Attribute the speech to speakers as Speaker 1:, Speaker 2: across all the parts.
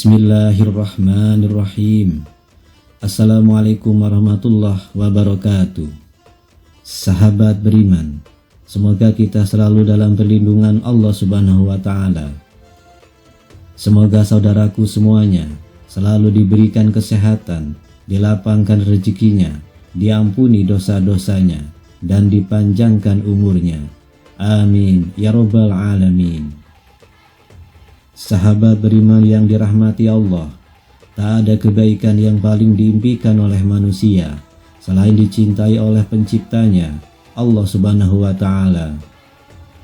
Speaker 1: Bismillahirrahmanirrahim. Assalamualaikum warahmatullahi wabarakatuh. Sahabat beriman, semoga kita selalu dalam perlindungan Allah Subhanahu wa Ta'ala. Semoga saudaraku semuanya selalu diberikan kesehatan, dilapangkan rezekinya, diampuni dosa-dosanya, dan dipanjangkan umurnya. Amin ya rabbal alamin. Sahabat beriman yang dirahmati Allah, tak ada kebaikan yang paling diimpikan oleh manusia selain dicintai oleh penciptanya, Allah Subhanahu wa Ta'ala.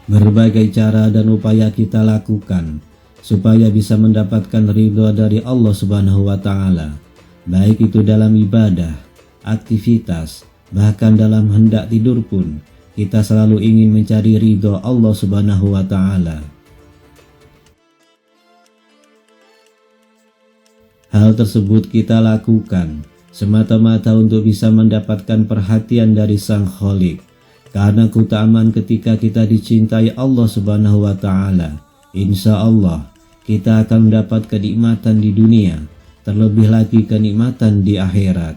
Speaker 1: Berbagai cara dan upaya kita lakukan supaya bisa mendapatkan ridha dari Allah Subhanahu wa Ta'ala, baik itu dalam ibadah, aktivitas, bahkan dalam hendak tidur pun kita selalu ingin mencari ridha Allah Subhanahu wa Ta'ala. Hal tersebut kita lakukan semata-mata untuk bisa mendapatkan perhatian dari Sang Khalik, karena keutamaan ketika kita dicintai Allah Subhanahu wa Ta'ala, insya Allah kita akan mendapat kenikmatan di dunia, terlebih lagi kenikmatan di akhirat.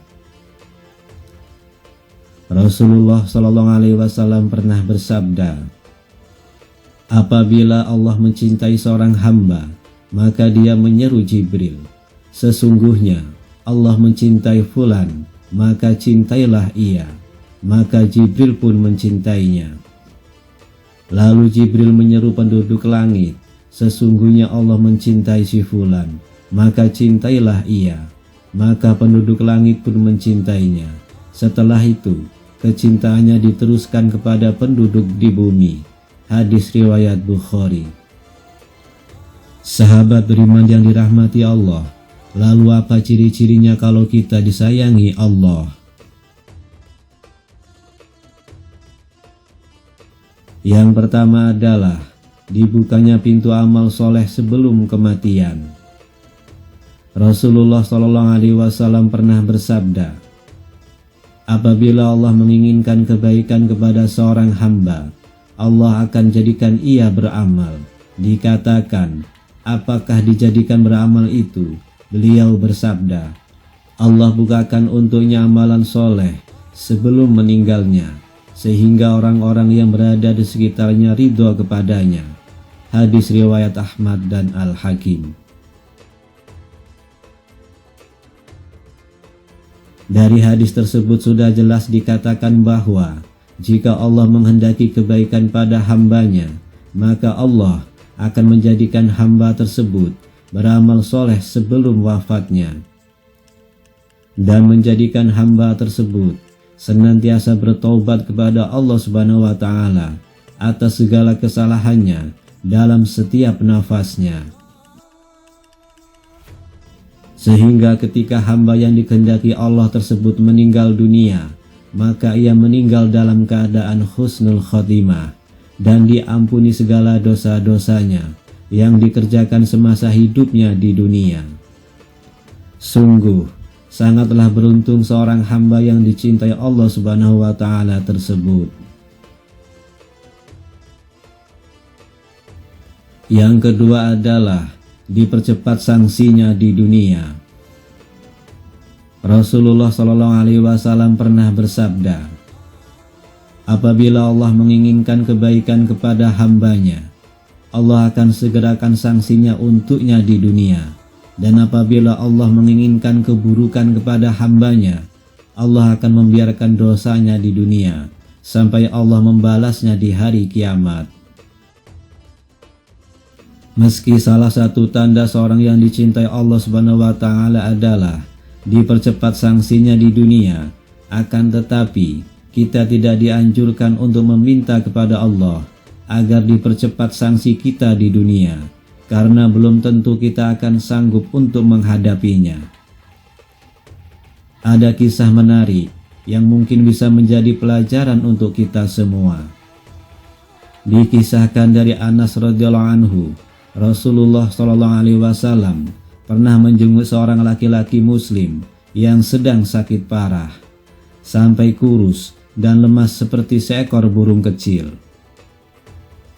Speaker 1: Rasulullah SAW pernah bersabda, apabila Allah mencintai seorang hamba, maka dia menyeru Jibril, sesungguhnya Allah mencintai fulan, maka cintailah ia. Maka Jibril pun mencintainya. Lalu Jibril menyeru penduduk langit, sesungguhnya Allah mencintai si fulan, maka cintailah ia. Maka penduduk langit pun mencintainya. Setelah itu, kecintaannya diteruskan kepada penduduk di bumi. Hadis riwayat Bukhari. Sahabat beriman yang dirahmati Allah, lalu apa ciri-cirinya kalau kita disayangi Allah? Yang pertama adalah dibukanya pintu amal soleh sebelum kematian. Rasulullah SAW pernah bersabda, apabila Allah menginginkan kebaikan kepada seorang hamba, Allah akan jadikan ia beramal. Dikatakan, apakah dijadikan beramal itu? Beliau bersabda, Allah bukakan untuknya amalan soleh sebelum meninggalnya, sehingga orang-orang yang berada di sekitarnya ridho kepadanya. Hadis riwayat Ahmad dan Al-Hakim. Dari hadis tersebut sudah jelas dikatakan bahwa jika Allah menghendaki kebaikan pada hambanya, maka Allah akan menjadikan hamba tersebut beramal soleh sebelum wafatnya, dan menjadikan hamba tersebut senantiasa bertaubat kepada Allah Subhanahu wa Ta'ala atas segala kesalahannya dalam setiap nafasnya, sehingga ketika hamba yang dikehendaki Allah tersebut meninggal dunia, maka ia meninggal dalam keadaan husnul khotimah dan diampuni segala dosa-dosanya yang dikerjakan semasa hidupnya di dunia. Sungguh sangatlah beruntung seorang hamba yang dicintai Allah Subhanahu wa Ta'ala tersebut. Yang kedua adalah dipercepat sanksinya di dunia. Rasulullah SAW pernah bersabda, apabila Allah menginginkan kebaikan kepada hambanya, Allah akan segerakan sanksinya untuknya di dunia. Dan apabila Allah menginginkan keburukan kepada hambanya, Allah akan membiarkan dosanya di dunia sampai Allah membalasnya di hari kiamat. Meski salah satu tanda seorang yang dicintai Allah Subhanahu wa Ta'ala adalah dipercepat sanksinya di dunia, akan tetapi kita tidak dianjurkan untuk meminta kepada Allah agar dipercepat sanksi kita di dunia, karena belum tentu kita akan sanggup untuk menghadapinya. Ada kisah menarik yang mungkin bisa menjadi pelajaran untuk kita semua. Dikisahkan dari Anas radhiyallahu anhu, Rasulullah SAW pernah menjenguk seorang laki-laki muslim yang sedang sakit parah, sampai kurus dan lemas seperti seekor burung kecil.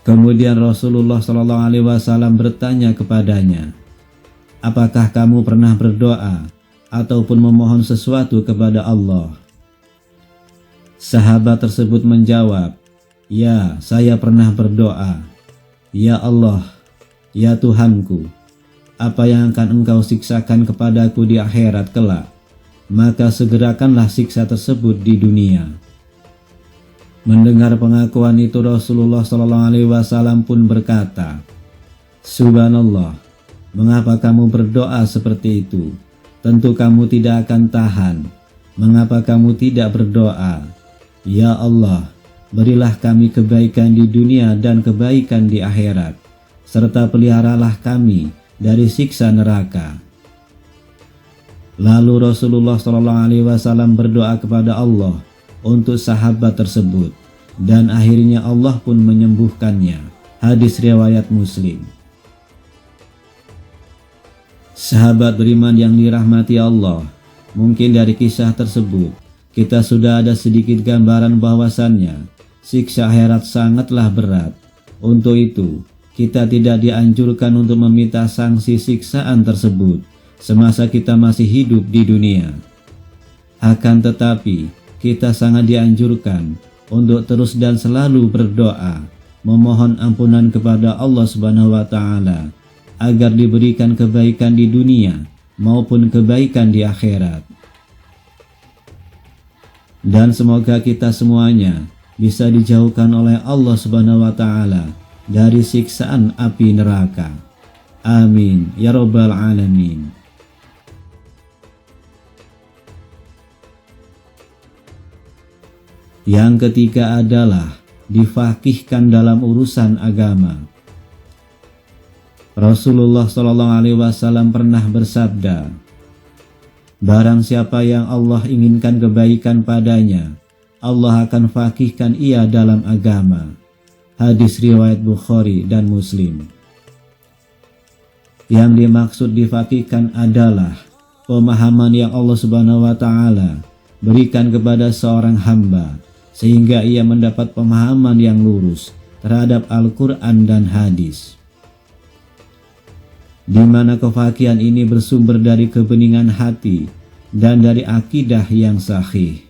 Speaker 1: Kemudian Rasulullah SAW bertanya kepadanya, apakah kamu pernah berdoa ataupun memohon sesuatu kepada Allah?" Sahabat tersebut menjawab, "Ya, saya pernah berdoa. Ya Allah, ya Tuhanku, apa yang akan Engkau siksakan kepadaku di akhirat kelak, maka segerakanlah siksa tersebut di dunia." Mendengar pengakuan itu, Rasulullah SAW pun berkata, "Subhanallah, mengapa kamu berdoa seperti itu? Tentu kamu tidak akan tahan. Mengapa kamu tidak berdoa? Ya Allah, berilah kami kebaikan di dunia dan kebaikan di akhirat, serta peliharalah kami dari siksa neraka." Lalu Rasulullah SAW berdoa kepada Allah untuk sahabat tersebut, dan akhirnya Allah pun menyembuhkannya. Hadis riwayat Muslim. Sahabat beriman yang dirahmati Allah, mungkin dari kisah tersebut kita sudah ada sedikit gambaran bahwasannya siksa akhirat sangatlah berat. Untuk itu, kita tidak dianjurkan untuk meminta sanksi siksaan tersebut semasa kita masih hidup di dunia. Akan tetapi, kita sangat dianjurkan untuk terus dan selalu berdoa, memohon ampunan kepada Allah Subhanahu wa Ta'ala, agar diberikan kebaikan di dunia maupun kebaikan di akhirat. Dan semoga kita semuanya bisa dijauhkan oleh Allah Subhanahu wa Ta'ala dari siksaan api neraka. Amin ya rabbal alamin. Yang ketiga adalah difaqihkan dalam urusan agama. Rasulullah SAW pernah bersabda, "Barang siapa yang Allah inginkan kebaikan padanya, Allah akan faqihkan ia dalam agama." Hadis riwayat Bukhari dan Muslim. Yang dimaksud difaqihkan adalah pemahaman yang Allah Subhanahu wa Ta'ala berikan kepada seorang hamba, sehingga ia mendapat pemahaman yang lurus terhadap Al-Quran dan hadis, di mana kefakihan ini bersumber dari kebeningan hati dan dari akidah yang sahih.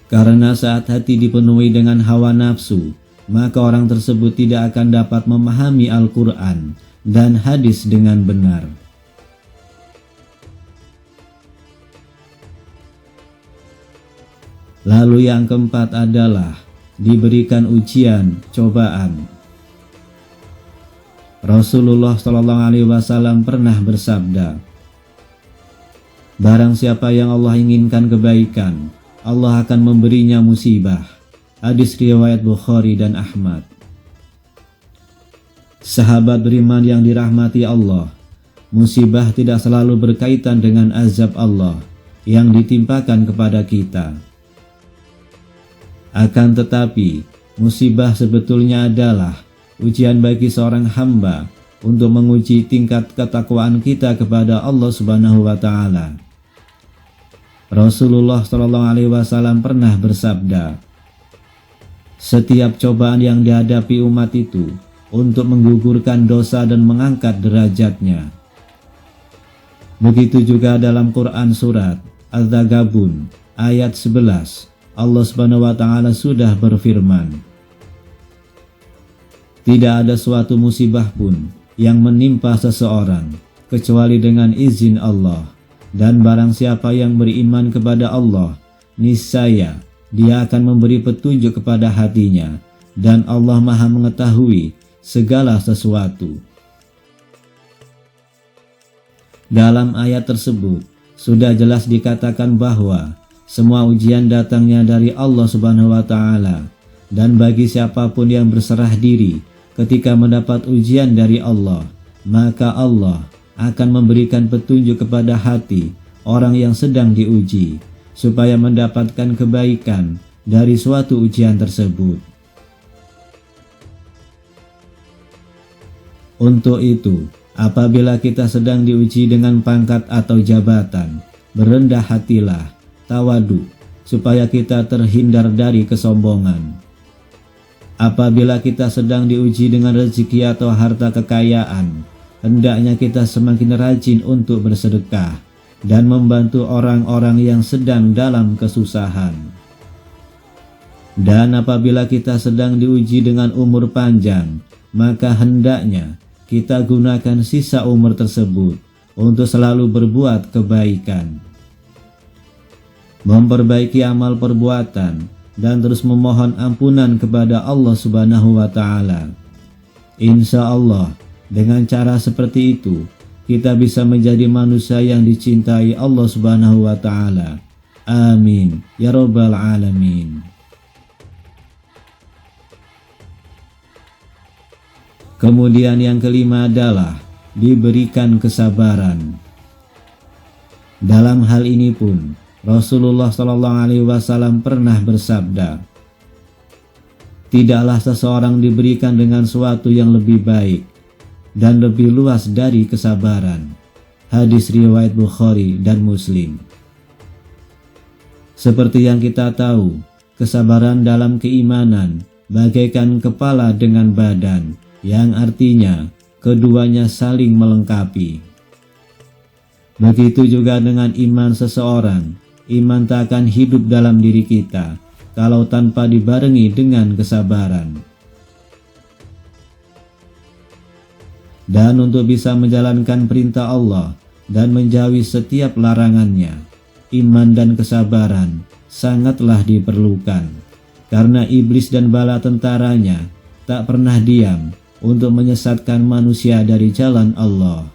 Speaker 1: Karena saat hati dipenuhi dengan hawa nafsu, maka orang tersebut tidak akan dapat memahami Al-Quran dan hadis dengan benar. Lalu yang keempat adalah diberikan ujian, cobaan. Rasulullah SAW pernah bersabda, "Barang siapa yang Allah inginkan kebaikan, Allah akan memberinya musibah." Hadis riwayat Bukhari dan Ahmad. Sahabat beriman yang dirahmati Allah, musibah tidak selalu berkaitan dengan azab Allah yang ditimpakan kepada kita. Akan tetapi, musibah sebetulnya adalah ujian bagi seorang hamba untuk menguji tingkat ketakwaan kita kepada Allah Subhanahu wa Ta'ala. Rasulullah SAW pernah bersabda, "Setiap cobaan yang dihadapi umat itu untuk menggugurkan dosa dan mengangkat derajatnya." Begitu juga dalam Quran surat Al-Taghabun ayat 11, Allah Subhanahu wa Ta'ala sudah berfirman, "Tidak ada suatu musibah pun yang menimpa seseorang kecuali dengan izin Allah, dan barang siapa yang beriman kepada Allah, niscaya Dia akan memberi petunjuk kepada hatinya, dan Allah Maha mengetahui segala sesuatu." Dalam ayat tersebut sudah jelas dikatakan bahwa semua ujian datangnya dari Allah Subhanahu wa Ta'ala, dan bagi siapapun yang berserah diri ketika mendapat ujian dari Allah, maka Allah akan memberikan petunjuk kepada hati orang yang sedang diuji, supaya mendapatkan kebaikan dari suatu ujian tersebut. Untuk itu, apabila kita sedang diuji dengan pangkat atau jabatan, berendah hatilah, tawadu, supaya kita terhindar dari kesombongan. Apabila kita sedang diuji dengan rezeki atau harta kekayaan, hendaknya kita semakin rajin untuk bersedekah dan membantu orang-orang yang sedang dalam kesusahan. Dan apabila kita sedang diuji dengan umur panjang, maka hendaknya kita gunakan sisa umur tersebut untuk selalu berbuat kebaikan, memperbaiki amal perbuatan, dan terus memohon ampunan kepada Allah Subhanahu wa Ta'ala. Insya Allah, dengan cara seperti itu, kita bisa menjadi manusia yang dicintai Allah Subhanahu wa Ta'ala. Amin ya Rabbal Alamin. Kemudian yang kelima adalah diberikan kesabaran. Dalam hal ini pun Rasulullah SAW pernah bersabda, tidaklah seseorang diberikan dengan suatu yang lebih baik dan lebih luas dari kesabaran. Hadis riwayat Bukhari dan Muslim. Seperti yang kita tahu, kesabaran dalam keimanan bagaikan kepala dengan badan, yang artinya keduanya saling melengkapi. Begitu juga dengan iman seseorang. Iman tak akan hidup dalam diri kita kalau tanpa dibarengi dengan kesabaran. Dan untuk bisa menjalankan perintah Allah dan menjauhi setiap larangannya, iman dan kesabaran sangatlah diperlukan, karena iblis dan bala tentaranya tak pernah diam untuk menyesatkan manusia dari jalan Allah.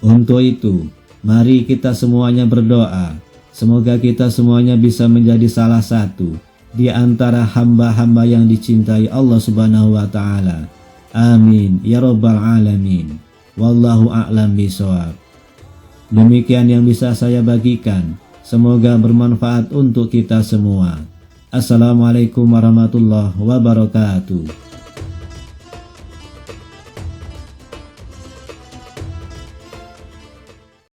Speaker 1: Untuk itu, mari kita semuanya berdoa, semoga kita semuanya bisa menjadi salah satu di antara hamba-hamba yang dicintai Allah Subhanahu wa Ta'ala. Amin ya Rabbal Alamin. Wallahu a'lam bishawab. Demikian yang bisa saya bagikan, semoga bermanfaat untuk kita semua. Assalamualaikum warahmatullahi wabarakatuh.